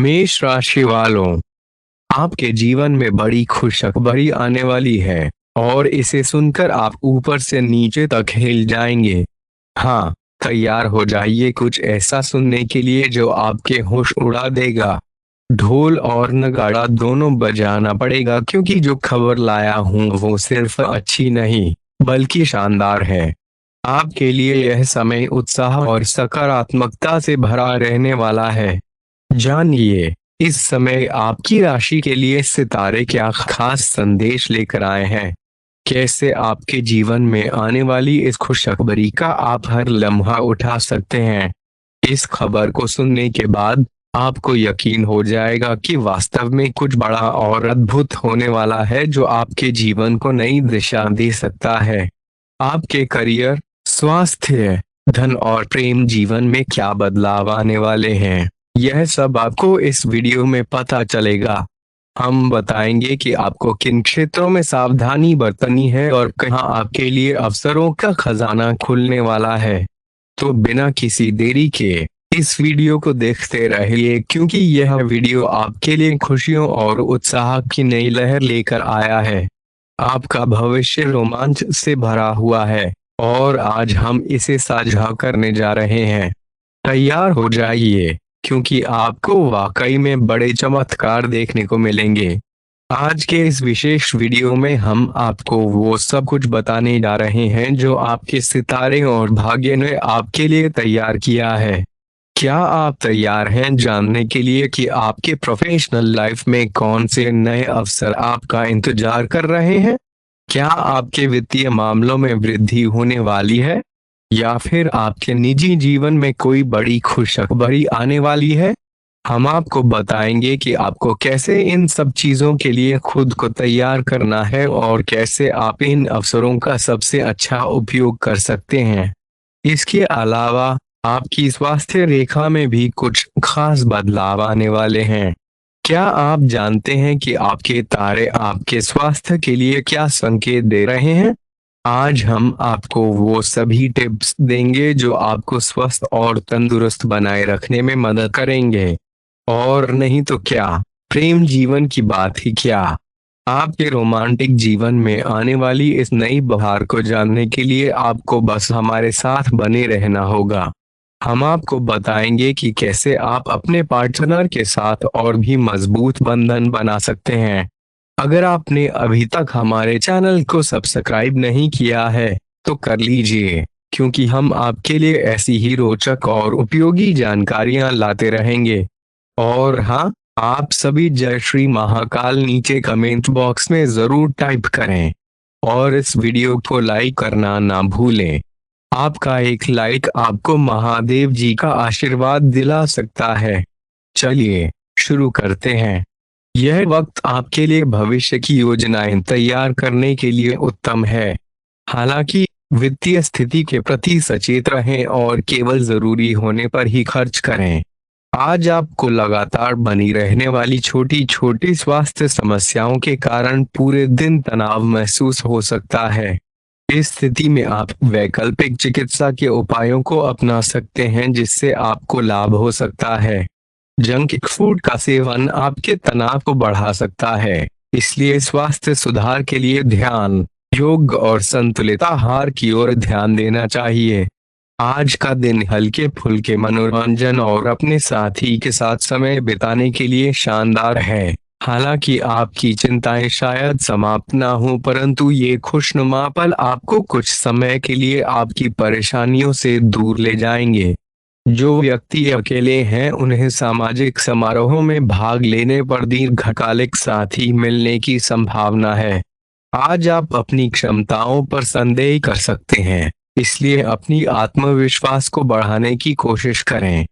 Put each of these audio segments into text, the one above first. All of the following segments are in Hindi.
मेष राशि वालों, आपके जीवन में बड़ी खुशखबरी आने वाली है और इसे सुनकर आप ऊपर से नीचे तक हिल जाएंगे। हाँ, तैयार हो जाइए कुछ ऐसा सुनने के लिए जो आपके होश उड़ा देगा। ढोल और नगाड़ा दोनों बजाना पड़ेगा क्योंकि जो खबर लाया हूँ वो सिर्फ अच्छी नहीं बल्कि शानदार है। आपके लिए यह समय उत्साह और सकारात्मकता से भरा रहने वाला है। जानिए, इस समय आपकी राशि के लिए सितारे क्या खास संदेश लेकर आए हैं। कैसे आपके जीवन में आने वाली इस खुशखबरी का आप हर लम्हा उठा सकते हैं। इस खबर को सुनने के बाद आपको यकीन हो जाएगा कि वास्तव में कुछ बड़ा और अद्भुत होने वाला है जो आपके जीवन को नई दिशा दे सकता है। आपके करियर, स्वास्थ्य, धन और प्रेम जीवन में क्या बदलाव आने वाले हैं, यह सब आपको इस वीडियो में पता चलेगा। हम बताएंगे कि आपको किन क्षेत्रों में सावधानी बरतनी है और कहां आपके लिए अवसरों का खजाना खुलने वाला है। तो बिना किसी देरी के इस वीडियो को देखते रहिए क्योंकि यह वीडियो आपके लिए खुशियों और उत्साह की नई लहर लेकर आया है। आपका भविष्य रोमांच से भरा हुआ है और आज हम इसे साझा करने जा रहे हैं। तैयार हो जाइए क्योंकि आपको वाकई में बड़े चमत्कार देखने को मिलेंगे। आज के इस विशेष वीडियो में हम आपको वो सब कुछ बताने जा रहे हैं जो आपके सितारे और भाग्य ने आपके लिए तैयार किया है। क्या आप तैयार हैं जानने के लिए कि आपके प्रोफेशनल लाइफ में कौन से नए अवसर आपका इंतजार कर रहे हैं? क्या आपके वित्तीय मामलों में वृद्धि होने वाली है या फिर आपके निजी जीवन में कोई बड़ी खुशखबरी आने वाली है? हम आपको बताएंगे कि आपको कैसे इन सब चीजों के लिए खुद को तैयार करना है और कैसे आप इन अवसरों का सबसे अच्छा उपयोग कर सकते हैं। इसके अलावा आपकी स्वास्थ्य रेखा में भी कुछ खास बदलाव आने वाले हैं। क्या आप जानते हैं कि आपके तारे आपके स्वास्थ्य के लिए क्या संकेत दे रहे हैं? आज हम आपको वो सभी टिप्स देंगे जो आपको स्वस्थ और तंदुरुस्त बनाए रखने में मदद करेंगे। और नहीं तो क्या, प्रेम जीवन की बात ही क्या। आपके रोमांटिक जीवन में आने वाली इस नई बहार को जानने के लिए आपको बस हमारे साथ बने रहना होगा। हम आपको बताएंगे कि कैसे आप अपने पार्टनर के साथ और भी मजबूत बंधन बना सकते हैं। अगर आपने अभी तक हमारे चैनल को सब्सक्राइब नहीं किया है तो कर लीजिए क्योंकि हम आपके लिए ऐसी ही रोचक और उपयोगी जानकारियां लाते रहेंगे। और हाँ, आप सभी जय श्री महाकाल नीचे कमेंट बॉक्स में जरूर टाइप करें और इस वीडियो को लाइक करना ना भूलें। आपका एक लाइक आपको महादेव जी का आशीर्वाद दिला सकता है। चलिए शुरू करते हैं। यह वक्त आपके लिए भविष्य की योजनाएं तैयार करने के लिए उत्तम है। हालांकि वित्तीय स्थिति के प्रति सचेत रहें और केवल जरूरी होने पर ही खर्च करें। आज आपको लगातार बनी रहने वाली छोटी छोटी स्वास्थ्य समस्याओं के कारण पूरे दिन तनाव महसूस हो सकता है। इस स्थिति में आप वैकल्पिक चिकित्सा के उपायों को अपना सकते हैं जिससे आपको लाभ हो सकता है। जंक फूड का सेवन आपके तनाव को बढ़ा सकता है, इसलिए स्वास्थ्य सुधार के लिए ध्यान, योग और संतुलित आहार की ओर ध्यान देना चाहिए। आज का दिन हल्के फुल्के मनोरंजन और अपने साथी के साथ समय बिताने के लिए शानदार है। हालांकि आपकी चिंताएं शायद समाप्त ना हो परंतु ये खुशनुमा पल आपको कुछ समय के लिए आपकी परेशानियों से दूर ले जाएंगे। जो व्यक्ति अकेले हैं उन्हें सामाजिक समारोहों में भाग लेने पर दीर्घकालिक साथी मिलने की संभावना है। आज आप अपनी क्षमताओं पर संदेह कर सकते हैं, इसलिए अपनी आत्मविश्वास को बढ़ाने की कोशिश करें।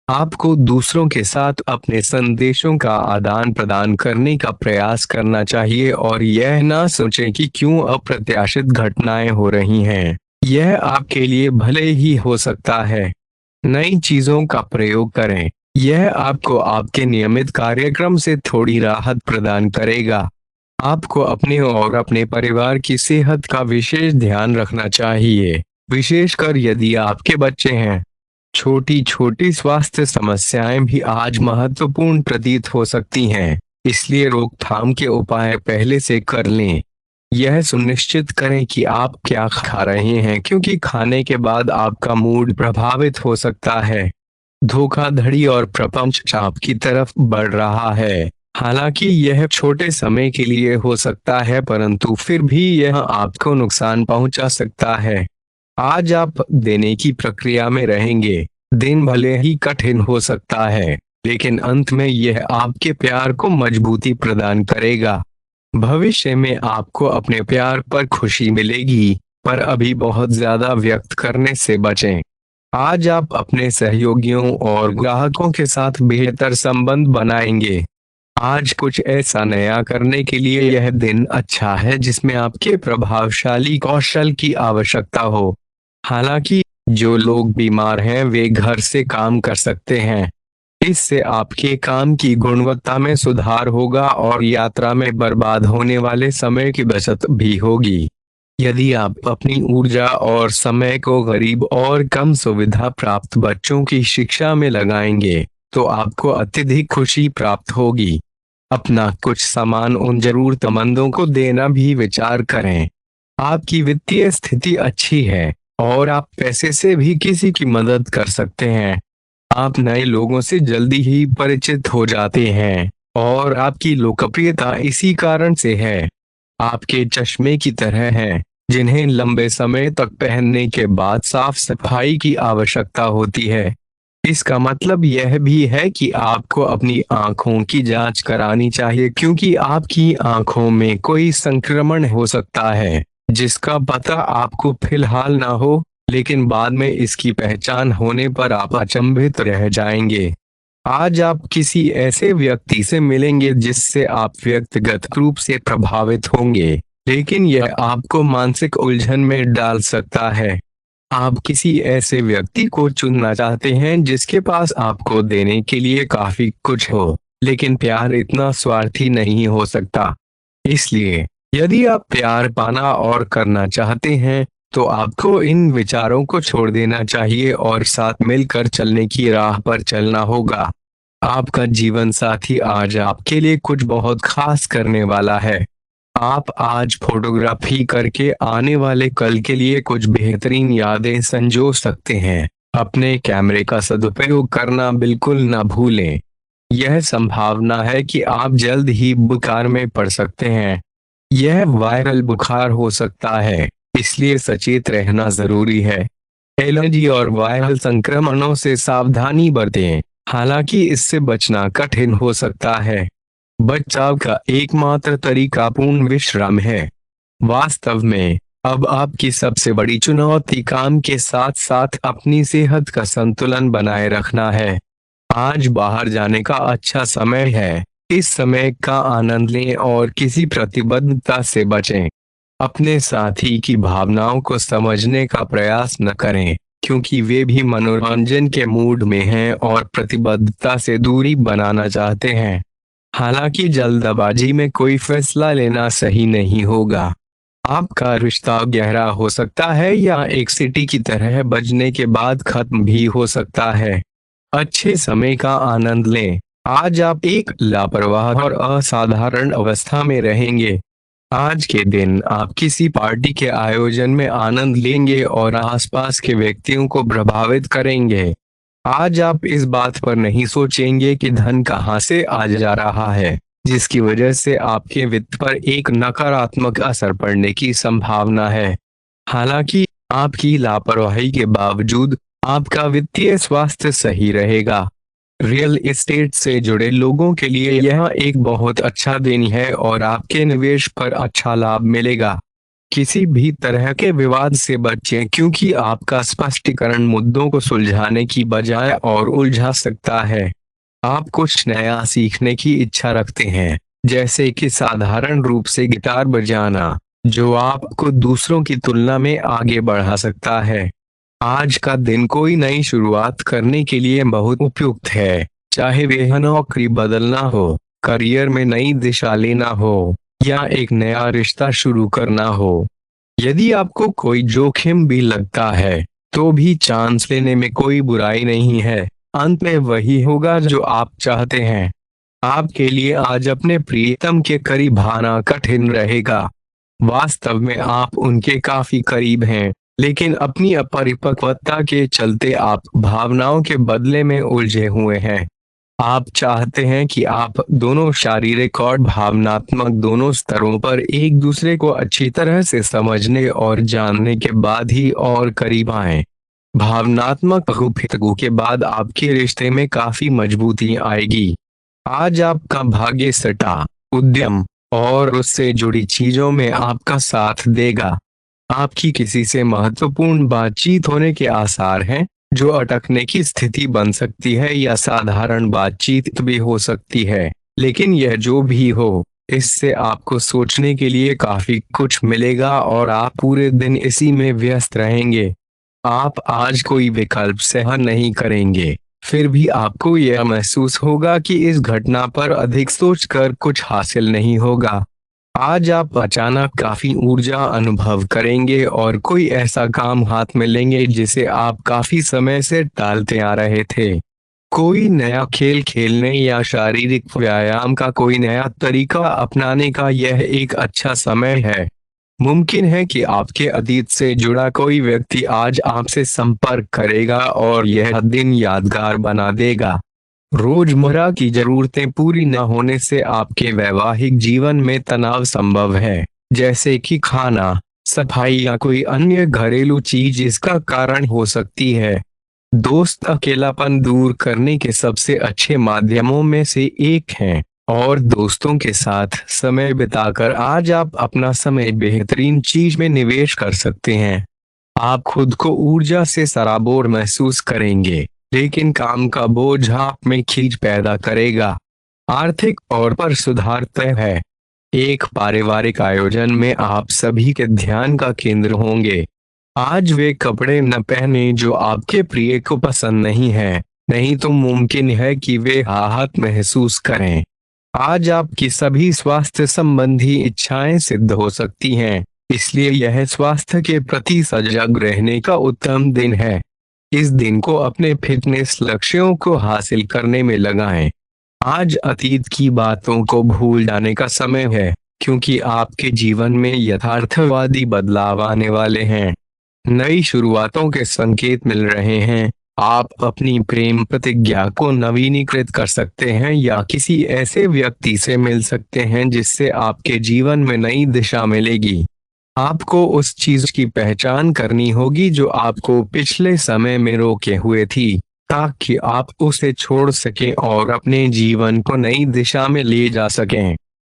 आपको दूसरों के साथ अपने संदेशों का आदान प्रदान करने का प्रयास करना चाहिए और यह ना सोचें कि क्यों अप्रत्याशित घटनाएं हो रही हैं। यह आपके लिए भले ही हो सकता है। नई चीजों का प्रयोग करें, यह आपको आपके नियमित कार्यक्रम से थोड़ी राहत प्रदान करेगा। आपको अपने और अपने परिवार की सेहत का विशेष ध्यान रखना चाहिए, विशेषकर यदि आपके बच्चे हैं। छोटी छोटी स्वास्थ्य समस्याएं भी आज महत्वपूर्ण प्रतीत हो सकती हैं, इसलिए रोकथाम के उपाय पहले से कर लें। यह सुनिश्चित करें कि आप क्या खा रहे हैं, क्योंकि खाने के बाद आपका मूड प्रभावित हो सकता है। धोखाधड़ी और प्रपंच आपकी तरफ बढ़ रहा है। हालांकि यह छोटे समय के लिए हो सकता है, परंतु फिर भी यह आपको नुकसान पहुंचा सकता है। आज आप देने की प्रक्रिया में रहेंगे। दिन भले ही कठिन हो सकता है, लेकिन अंत में यह आपके प्यार को मजबूती प्रदान करेगा। भविष्य में आपको अपने प्यार पर खुशी मिलेगी, पर अभी बहुत ज्यादा व्यक्त करने से बचें। आज आप अपने सहयोगियों और ग्राहकों के साथ बेहतर संबंध बनाएंगे। आज कुछ ऐसा नया करने के लिए यह दिन अच्छा है जिसमें आपके प्रभावशाली कौशल की आवश्यकता हो। हालांकि जो लोग बीमार हैं वे घर से काम कर सकते हैं। इससे आपके काम की गुणवत्ता में सुधार होगा और यात्रा में बर्बाद होने वाले समय की बचत भी होगी। यदि आप अपनी ऊर्जा और समय को गरीब और कम सुविधा प्राप्त बच्चों की शिक्षा में लगाएंगे, तो आपको अत्यधिक खुशी प्राप्त होगी। अपना कुछ सामान उन जरूरतमंदों को देना भी विचार करें। आपकी वित्तीय स्थिति अच्छी है और आप पैसे से भी किसी की मदद कर सकते हैं। आप नए लोगों से जल्दी ही परिचित हो जाते हैं और आपकी लोकप्रियता इसी कारण से है। आपके चश्मे की तरह हैं, जिन्हें लंबे समय तक पहनने के बाद साफ सफाई की आवश्यकता होती है। इसका मतलब यह भी है कि आपको अपनी आंखों की जांच करानी चाहिए, क्योंकि आपकी आंखों में कोई संक्रमण हो सकता है जिसका पता आपको फिलहाल ना हो, लेकिन बाद में इसकी पहचान होने पर आप अचंभित रह जाएंगे। आज आप किसी ऐसे व्यक्ति से मिलेंगे जिससे आप व्यक्तिगत रूप से प्रभावित होंगे, लेकिन यह आपको मानसिक उलझन में डाल सकता है। आप किसी ऐसे व्यक्ति को चुनना चाहते हैं जिसके पास आपको देने के लिए काफी कुछ हो, लेकिन प्यार इतना स्वार्थी नहीं हो सकता। इसलिए यदि आप प्यार पाना और करना चाहते हैं, तो आपको इन विचारों को छोड़ देना चाहिए और साथ मिलकर चलने की राह पर चलना होगा। आपका जीवन साथी आज आपके लिए कुछ बहुत खास करने वाला है। आप आज फोटोग्राफी करके आने वाले कल के लिए कुछ बेहतरीन यादें संजो सकते हैं। अपने कैमरे का सदुपयोग करना बिल्कुल न भूलें। यह संभावना है कि आप जल्द ही बुखार में पड़ सकते हैं। यह वायरल बुखार हो सकता है, इसलिए सचेत रहना जरूरी है। एलर्जी और वायरल संक्रमणों से सावधानी बरतें, हालांकि इससे बचना कठिन हो सकता है। बचाव का एकमात्र तरीका पूर्ण विश्राम है। वास्तव में अब आपकी सबसे बड़ी चुनौती काम के साथ साथ अपनी सेहत का संतुलन बनाए रखना है। आज बाहर जाने का अच्छा समय है। इस समय का आनंद लें और किसी प्रतिबद्धता से बचें। अपने साथी की भावनाओं को समझने का प्रयास न करें, क्योंकि वे भी मनोरंजन के मूड में हैं और प्रतिबद्धता से दूरी बनाना चाहते हैं। हालांकि जल्दबाजी में कोई फैसला लेना सही नहीं होगा। आपका रिश्ता गहरा हो सकता है या एक सीटी की तरह बजने के बाद खत्म भी हो सकता है। अच्छे समय का आनंद लें। आज आप एक लापरवाह और असाधारण अवस्था में रहेंगे। आज के दिन आप किसी पार्टी के आयोजन में आनंद लेंगे और आसपास के व्यक्तियों को प्रभावित करेंगे। आज आप इस बात पर नहीं सोचेंगे कि धन कहां से आ जा रहा है, जिसकी वजह से आपके वित्त पर एक नकारात्मक असर पड़ने की संभावना है। हालांकि आपकी लापरवाही के बावजूद आपका वित्तीय स्वास्थ्य सही रहेगा। रियल एस्टेट से जुड़े लोगों के लिए यह एक बहुत अच्छा दिन है और आपके निवेश पर अच्छा लाभ मिलेगा। किसी भी तरह के विवाद से बचें, क्योंकि आपका स्पष्टीकरण मुद्दों को सुलझाने की बजाय और उलझा सकता है। आप कुछ नया सीखने की इच्छा रखते हैं, जैसे कि साधारण रूप से गिटार बजाना, जो आपको दूसरों की तुलना में आगे बढ़ा सकता है। आज का दिन कोई नई शुरुआत करने के लिए बहुत उपयुक्त है, चाहे वह नौकरी बदलना हो, करियर में नई दिशा लेना हो या एक नया रिश्ता शुरू करना हो। यदि आपको कोई जोखिम भी लगता है, तो भी चांस लेने में कोई बुराई नहीं है। अंत में वही होगा जो आप चाहते हैं। आपके लिए आज अपने प्रियतम के करीब आना कठिन रहेगा। वास्तव में आप उनके काफी करीब हैं, लेकिन अपनी अपरिपक्वता के चलते आप भावनाओं के बदले में उलझे हुए हैं। आप चाहते हैं कि आप दोनों शारीरिक और भावनात्मक दोनों स्तरों पर एक दूसरे को अच्छी तरह से समझने और जानने के बाद ही और करीब आएं। भावनात्मक गुफ्तगू के बाद आपके रिश्ते में काफी मजबूती आएगी। आज आपका भाग्य सटा, उद्यम और उससे जुड़ी चीजों में आपका साथ देगा। आपकी किसी से महत्वपूर्ण बातचीत होने के आसार हैं, जो अटकने की स्थिति बन सकती है या साधारण बातचीत भी हो सकती है। लेकिन यह जो भी हो, इससे आपको सोचने के लिए काफी कुछ मिलेगा और आप पूरे दिन इसी में व्यस्त रहेंगे। आप आज कोई विकल्प सहन नहीं करेंगे, फिर भी आपको यह महसूस होगा कि इस घटना पर अधिक सोचकर कुछ हासिल नहीं होगा। आज आप अचानक काफी ऊर्जा अनुभव करेंगे और कोई ऐसा काम हाथ में लेंगे जिसे आप काफी समय से टालते आ रहे थे। कोई नया खेल खेलने या शारीरिक व्यायाम का कोई नया तरीका अपनाने का यह एक अच्छा समय है। मुमकिन है कि आपके अतीत से जुड़ा कोई व्यक्ति आज आपसे संपर्क करेगा और यह दिन यादगार बना देगा। रोजमर्रा की जरूरतें पूरी न होने से आपके वैवाहिक जीवन में तनाव संभव है, जैसे कि खाना, सफाई या कोई अन्य घरेलू चीज इसका कारण हो सकती है। दोस्त अकेलापन दूर करने के सबसे अच्छे माध्यमों में से एक हैं, और दोस्तों के साथ समय बिताकर आज आप अपना समय बेहतरीन चीज में निवेश कर सकते हैं। आप खुद को ऊर्जा से सराबोर महसूस करेंगे, लेकिन काम का बोझ आप में खींच पैदा करेगा। आर्थिक तौर पर सुधार तय है। एक पारिवारिक आयोजन में आप सभी के ध्यान का केंद्र होंगे। आज वे कपड़े न पहने जो आपके प्रिय को पसंद नहीं है, नहीं तो मुमकिन है कि वे आहत महसूस करें। आज आपकी सभी स्वास्थ्य संबंधी इच्छाएं सिद्ध हो सकती हैं, इसलिए यह स्वास्थ्य के प्रति सजग रहने का उत्तम दिन है। इस दिन को अपने फिटनेस लक्ष्यों को हासिल करने में लगाएं। आज अतीत की बातों को भूल जाने का समय है, क्योंकि आपके जीवन में यथार्थवादी बदलाव आने वाले हैं। नई शुरुआतों के संकेत मिल रहे हैं। आप अपनी प्रेम प्रतिज्ञा को नवीनीकृत कर सकते हैं या किसी ऐसे व्यक्ति से मिल सकते हैं जिससे आपके जीवन में नई दिशा मिलेगी। आपको उस चीज की पहचान करनी होगी जो आपको पिछले समय में रोके हुए थी, ताकि आप उसे छोड़ सकें और अपने जीवन को नई दिशा में ले जा सकें।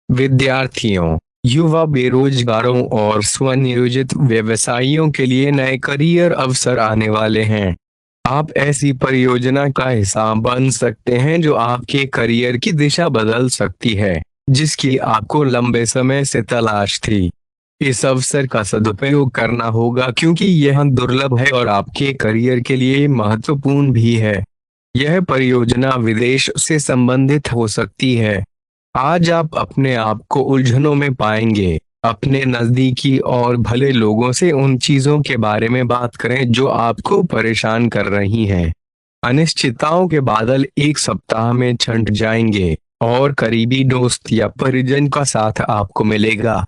विद्यार्थियों, युवा, बेरोजगारों और स्वनियोजित व्यवसायियों के लिए नए करियर अवसर आने वाले हैं। आप ऐसी परियोजना का हिस्सा बन सकते हैं जो आपके करियर की दिशा बदल सकती है, जिसकी आपको लंबे समय से तलाश थी। इस अवसर का सदुपयोग करना होगा, क्योंकि यह दुर्लभ है और आपके करियर के लिए महत्वपूर्ण भी है। यह परियोजना विदेश से संबंधित हो सकती है। आज आप अपने आप को उलझनों में पाएंगे। अपने नजदीकी और भले लोगों से उन चीजों के बारे में बात करें जो आपको परेशान कर रही हैं। अनिश्चितताओं के बादल एक सप्ताह में छंट जाएंगे और करीबी दोस्त या परिजन का साथ आपको मिलेगा।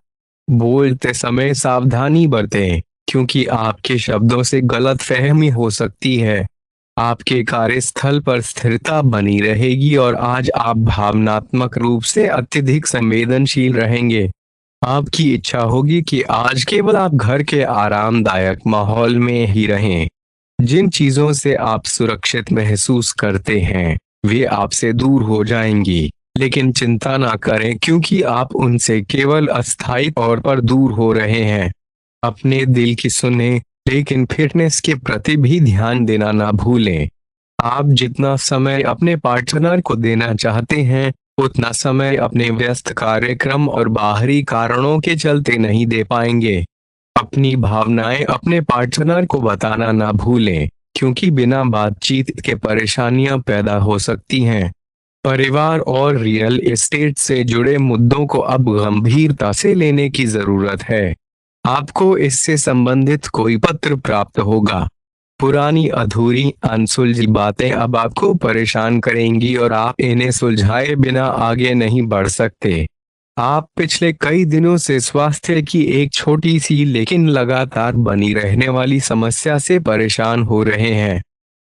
बोलते समय सावधानी बरतें, क्योंकि आपके शब्दों से गलतफहमी हो सकती है। आपके कार्यस्थल पर स्थिरता बनी रहेगी और आज आप भावनात्मक रूप से अत्यधिक संवेदनशील रहेंगे। आपकी इच्छा होगी कि आज केवल आप घर के आरामदायक माहौल में ही रहें। जिन चीजों से आप सुरक्षित महसूस करते हैं, वे आपसे दूर हो जाएंगी, लेकिन चिंता ना करें, क्योंकि आप उनसे केवल अस्थायी तौर पर दूर हो रहे हैं। अपने दिल की सुने, लेकिन फिटनेस के प्रति भी ध्यान देना ना भूलें। आप जितना समय अपने पार्टनर को देना चाहते हैं, उतना समय अपने व्यस्त कार्यक्रम और बाहरी कारणों के चलते नहीं दे पाएंगे। अपनी भावनाएं अपने पार्टनर को बताना ना भूलें, क्योंकि बिना बातचीत के परेशानियां पैदा हो सकती हैं। परिवार और रियल एस्टेट से जुड़े मुद्दों को अब गंभीरता से लेने की जरूरत है। आपको इससे संबंधित कोई पत्र प्राप्त होगा। पुरानी अधूरी अनसुलझी बातें अब आपको परेशान करेंगी और आप इन्हें सुलझाए बिना आगे नहीं बढ़ सकते। आप पिछले कई दिनों से स्वास्थ्य की एक छोटी सी लेकिन लगातार बनी रहने वाली समस्या से परेशान हो रहे हैं।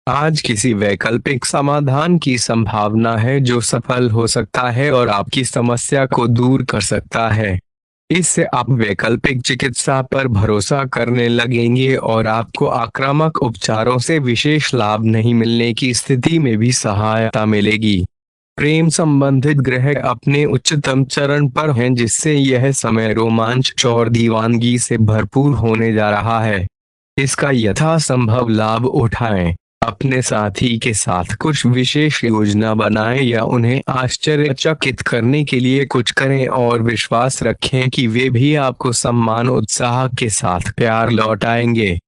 आज किसी वैकल्पिक समाधान की संभावना है जो सफल हो सकता है और आपकी समस्या को दूर कर सकता है। इससे आप वैकल्पिक चिकित्सा पर भरोसा करने लगेंगे और आपको आक्रामक उपचारों से विशेष लाभ नहीं मिलने की स्थिति में भी सहायता मिलेगी। प्रेम संबंधित ग्रह अपने उच्चतम चरण पर हैं, जिससे यह समय रोमांच और दीवानगी से भरपूर होने जा रहा है। इसका यथासंभव लाभ उठाएं। अपने साथी के साथ कुछ विशेष योजना बनाएं या उन्हें आश्चर्यचकित करने के लिए कुछ करें और विश्वास रखें कि वे भी आपको सम्मान उत्साह के साथ प्यार लौटाएंगे।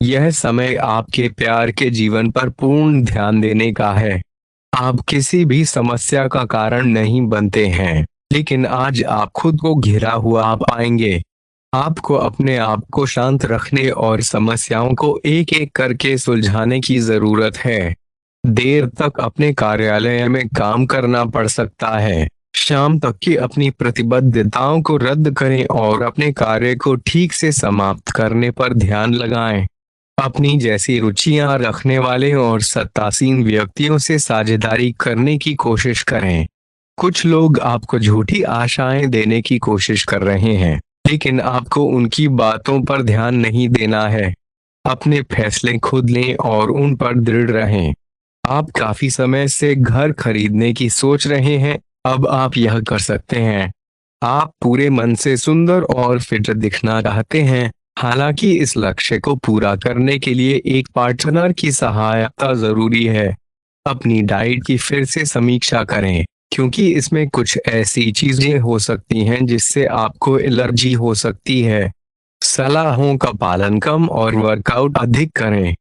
यह समय आपके प्यार के जीवन पर पूर्ण ध्यान देने का है। आप किसी भी समस्या का कारण नहीं बनते हैं, लेकिन आज आप खुद को घिरा हुआ पाएंगे। आपको अपने आप को शांत रखने और समस्याओं को एक एक करके सुलझाने की जरूरत है। देर तक अपने कार्यालय में काम करना पड़ सकता है। शाम तक की अपनी प्रतिबद्धताओं को रद्द करें और अपने कार्य को ठीक से समाप्त करने पर ध्यान लगाएं। अपनी जैसी रुचियां रखने वाले और सत्तासीन व्यक्तियों से साझेदारी करने की कोशिश करें। कुछ लोग आपको झूठी आशाएं देने की कोशिश कर रहे हैं, लेकिन आपको उनकी बातों पर ध्यान नहीं देना है। अपने फैसले खुद लें और उन पर दृढ़ रहें। आप काफी समय से घर खरीदने की सोच रहे हैं, अब आप यह कर सकते हैं। आप पूरे मन से सुंदर और फिट दिखना चाहते हैं, हालांकि इस लक्ष्य को पूरा करने के लिए एक पार्टनर की सहायता जरूरी है। अपनी डाइट की फिर से समीक्षा करें, क्योंकि इसमें कुछ ऐसी चीजें हो सकती हैं जिससे आपको एलर्जी हो सकती है। सलाहों का पालन कम और वर्कआउट अधिक करें।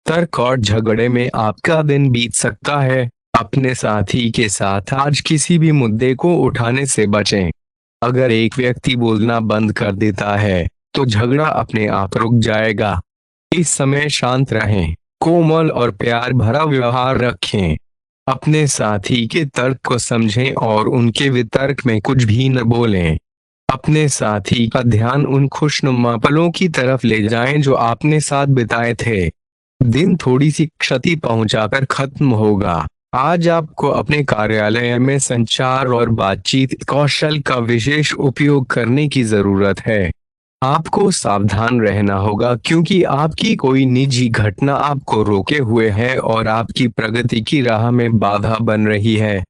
तर्क और झगड़े में आपका दिन बीत सकता है। अपने साथी के साथ आज किसी भी मुद्दे को उठाने से बचें। अगर एक व्यक्ति बोलना बंद कर देता है, तो झगड़ा अपने आप रुक जाएगा। इस समय शांत रहें, कोमल और प्यार भरा व्यवहार रखें। अपने साथी के तर्क को समझें और उनके वितर्क में कुछ भी न बोलें। अपने साथी का ध्यान उन खुशनुमा पलों की तरफ ले जाएं जो आपने साथ बिताए थे। दिन थोड़ी सी क्षति पहुंचाकर खत्म होगा। आज आपको अपने कार्यालय में संचार और बातचीत कौशल का विशेष उपयोग करने की जरूरत है। आपको सावधान रहना होगा, क्योंकि आपकी कोई निजी घटना आपको रोके हुए है और आपकी प्रगति की राह में बाधा बन रही है।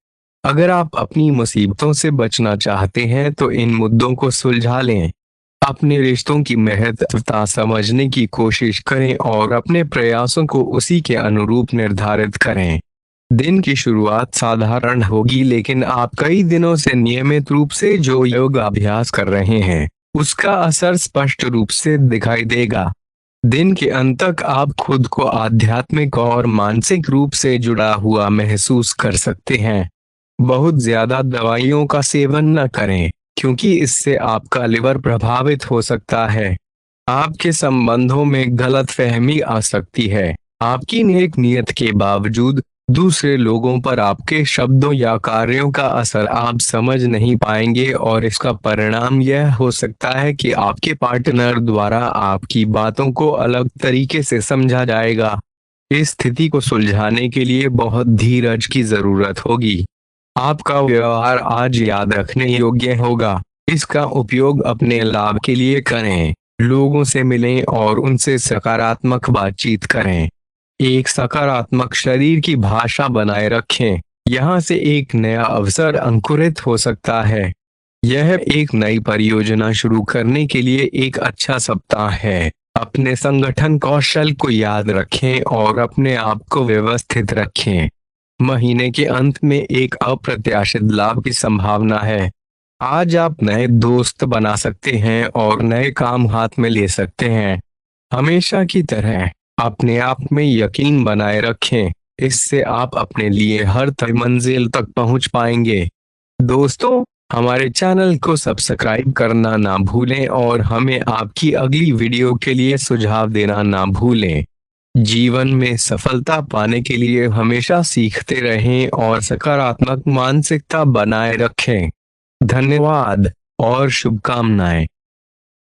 अगर आप अपनी मुसीबतों से बचना चाहते हैं तो इन मुद्दों को सुलझा लें। अपने रिश्तों की महत्वता समझने की कोशिश करें और अपने प्रयासों को उसी के अनुरूप निर्धारित करें। दिन की शुरुआत साधारण होगी, लेकिन आप कई दिनों से नियमित रूप से जो योगाभ्यास कर रहे हैं, उसका असर स्पष्ट रूप से दिखाई देगा। दिन के अंत तक आप खुद को आध्यात्मिक और मानसिक रूप से जुड़ा हुआ महसूस कर सकते हैं। बहुत ज्यादा दवाइयों का सेवन न करें, क्योंकि इससे आपका लिवर प्रभावित हो सकता है। आपके संबंधों में गलतफहमी आ सकती है। आपकी नेक नियत के बावजूद दूसरे लोगों पर आपके शब्दों या कार्यों का असर आप समझ नहीं पाएंगे और इसका परिणाम यह हो सकता है कि आपके पार्टनर द्वारा आपकी बातों को अलग तरीके से समझा जाएगा। इस स्थिति को सुलझाने के लिए बहुत धीरज की जरूरत होगी। आपका व्यवहार आज याद रखने योग्य होगा। इसका उपयोग अपने लाभ के लिए करें। लोगों से मिलें और उनसे सकारात्मक बातचीत करें। एक सकारात्मक शरीर की भाषा बनाए रखें। यहाँ से एक नया अवसर अंकुरित हो सकता है। यह एक नई परियोजना शुरू करने के लिए एक अच्छा सप्ताह है। अपने संगठन कौशल को याद रखें और अपने आप को व्यवस्थित रखें। महीने के अंत में एक अप्रत्याशित लाभ की संभावना है। आज आप नए दोस्त बना सकते हैं और नए काम हाथ में ले सकते हैं। हमेशा की तरह अपने आप में यकीन बनाए रखें। इससे आप अपने लिए हर तय मंजिल तक पहुंच पाएंगे। दोस्तों, हमारे चैनल को सब्सक्राइब करना ना भूलें और हमें आपकी अगली वीडियो के लिए सुझाव देना ना भूलें। जीवन में सफलता पाने के लिए हमेशा सीखते रहें और सकारात्मक मानसिकता बनाए रखें। धन्यवाद और शुभकामनाएं।